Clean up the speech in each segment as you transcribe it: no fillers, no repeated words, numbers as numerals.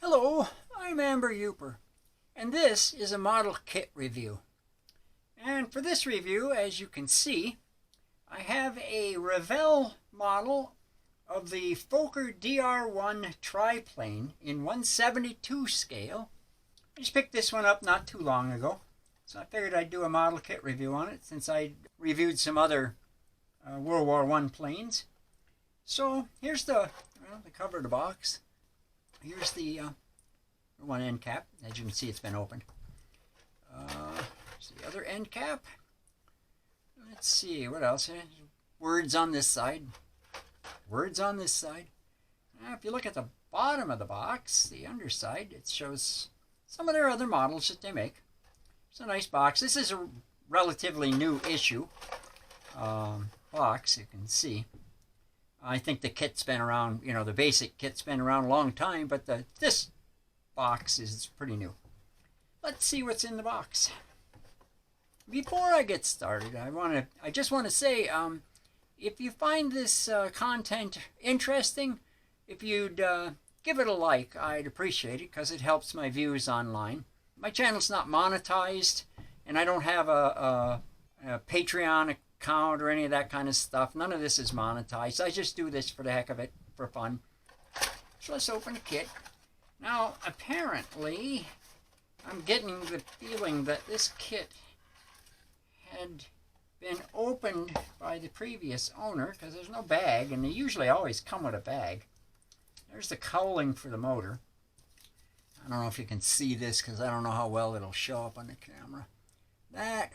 Hello, I'm Amber Uper, and this is a model kit review. And for this review, as you can see, I have a Revell model of the Fokker DR-1 Triplane in 1/72 scale. I just picked this one up not too long ago, so I figured I'd do a model kit review on it since I reviewed some other World War I planes. So here's the cover of the box. Here's the one end cap. As you can see, it's been opened. Here's the other end cap. Let's see, what else? Words on this side. Words on this side. Now, if you look at the bottom of the box, the underside, it shows some of their other models that they make. It's a nice box. This is a relatively new issue box, you can see. I think the kit's been around, the basic kit's been around a long time, but this box is pretty new. Let's see what's in the box. Before I get started, I just want to say, if you find this content interesting, if you'd give it a like, I'd appreciate it because it helps my views online. My channel's not monetized, and I don't have a Patreon account or any of that kind of stuff. None of this is monetized. I just do this for the heck of it, for fun. So let's open the kit. Now, apparently, I'm getting the feeling that this kit had been opened by the previous owner because there's no bag, and they usually always come with a bag. There's the cowling for the motor. I don't know if you can see this because I don't know how well it'll show up on the camera. That,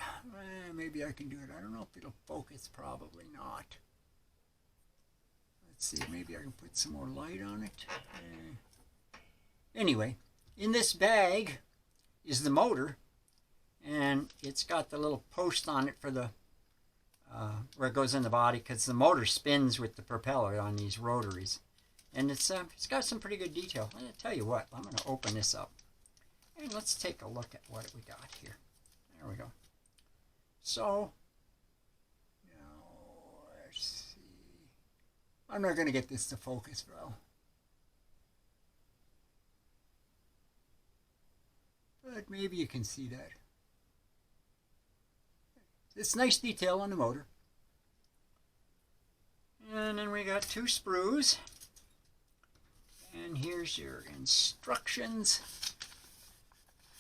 maybe I can do it. I don't know if it'll focus, probably not. Let's see, maybe I can put some more light on it. Anyway, in this bag is the motor, and it's got the little post on it for the, where it goes in the body, because the motor spins with the propeller on these rotaries. And it's got some pretty good detail. I'll tell you what, I'm going to open this up, and let's take a look at what we got here. There we go. So, now, let's see. I'm not going to get this to focus well. But maybe you can see that. It's nice detail on the motor. And then we got two sprues. And here's your instructions.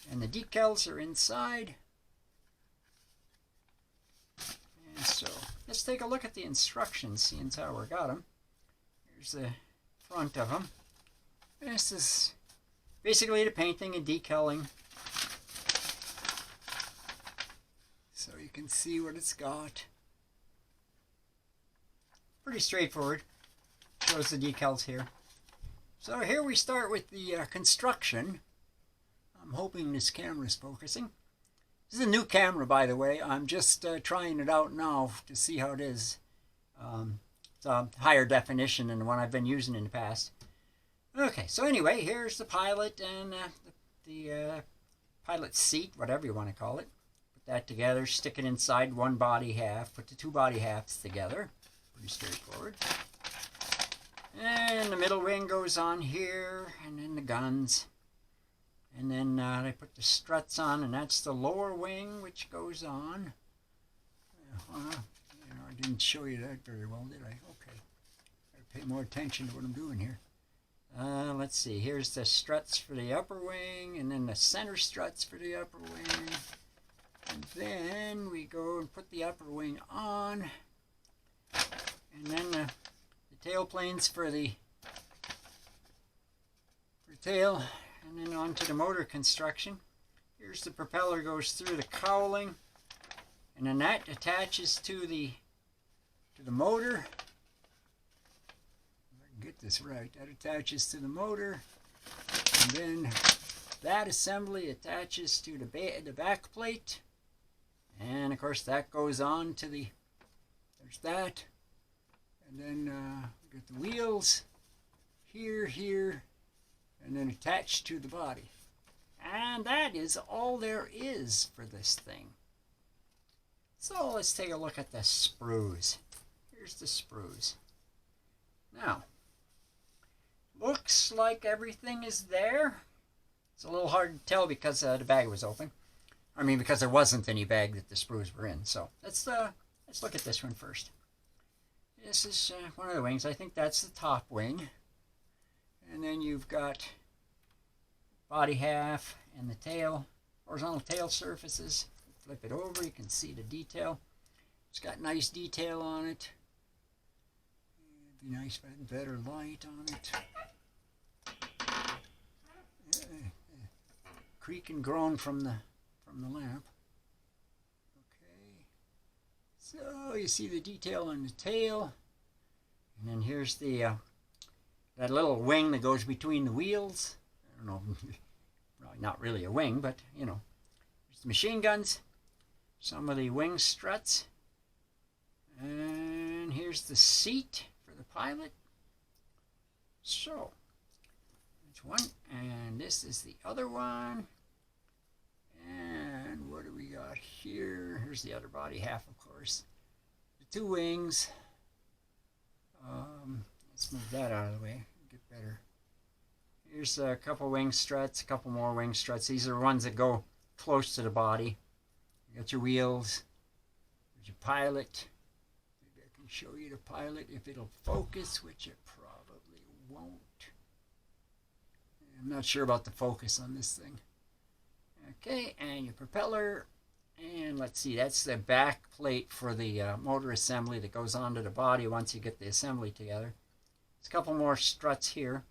And the decals are inside. And so let's take a look at the instructions, seeing as how we got them. Here's the front of them. This is basically the painting and decaling. So you can see what it's got. Pretty straightforward. Shows the decals here. So here we start with the construction. I'm hoping this camera is focusing. This is a new camera, by the way. I'm just trying it out now to see how it is. It's a higher definition than the one I've been using in the past. Okay, so anyway, here's the pilot and the pilot seat, whatever you want to call it. Put that together, stick it inside one body half, put the two body halves together. Pretty straightforward. And the middle wing goes on here, and then the guns. And then they put the struts on, and that's the lower wing, which goes on. I didn't show you that very well, did I? Okay. Gotta pay more attention to what I'm doing here. Let's see. Here's the struts for the upper wing, and then the center struts for the upper wing. And then we go and put the upper wing on. And then the tail planes for the tail. And then on to the motor construction. Here's the propeller goes through the cowling, and then that attaches to the motor. If I can get this right, that attaches to the motor, and then that assembly attaches to the back plate, and of course that goes on to the. There's that, and then we get the wheels here. And then attached to the body. And that is all there is for this thing. So let's take a look at the sprues. Here's the sprues. Now, Looks like everything is there. It's a little hard to tell because the bag was open. I mean, because there wasn't any bag that the sprues were in. So let's look at this one first. This is one of the wings. I think that's the top wing. And then you've got body half and the tail, horizontal tail surfaces. Flip it over, you can see the detail. It's got nice detail on it. It'd be nice if I had better light on it. Creak and groan from the lamp. Okay, so you see the detail on the tail, and then here's the that little wing that goes between the wheels. I don't know, probably not really a wing, but you know, there's the machine guns, some of the wing struts, and here's the seat for the pilot. So that's one, and this is the other one. And what do we got here? Here's the other body half, of course. The two wings. Let's move that out of the way. Get better. Here's a couple wing struts, a couple more wing struts. These are ones that go close to the body. You got your wheels. There's your pilot. Maybe I can show you the pilot if it'll focus, which it probably won't. I'm not sure about the focus on this thing. Okay, and your propeller, and let's see, that's the back plate for the motor assembly that goes onto the body once you get the assembly together. There's a couple more struts here.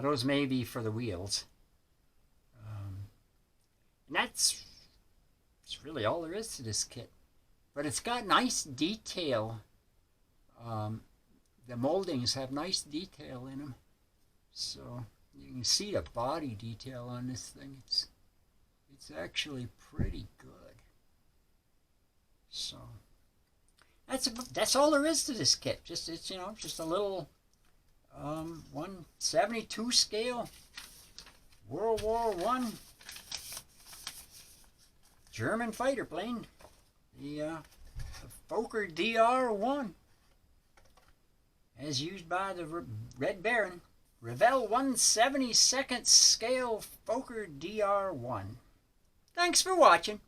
Those may be for the wheels. And that's really all there is to this kit. But it's got nice detail. The moldings have nice detail in them. So you can see the body detail on this thing. It's actually pretty good. So that's all there is to this kit. It's you know, just a little 1/72 scale World War I German fighter plane, the Fokker DR-1, as used by the Red Baron. Revell 1/72nd scale Fokker DR-1. Thanks for watching.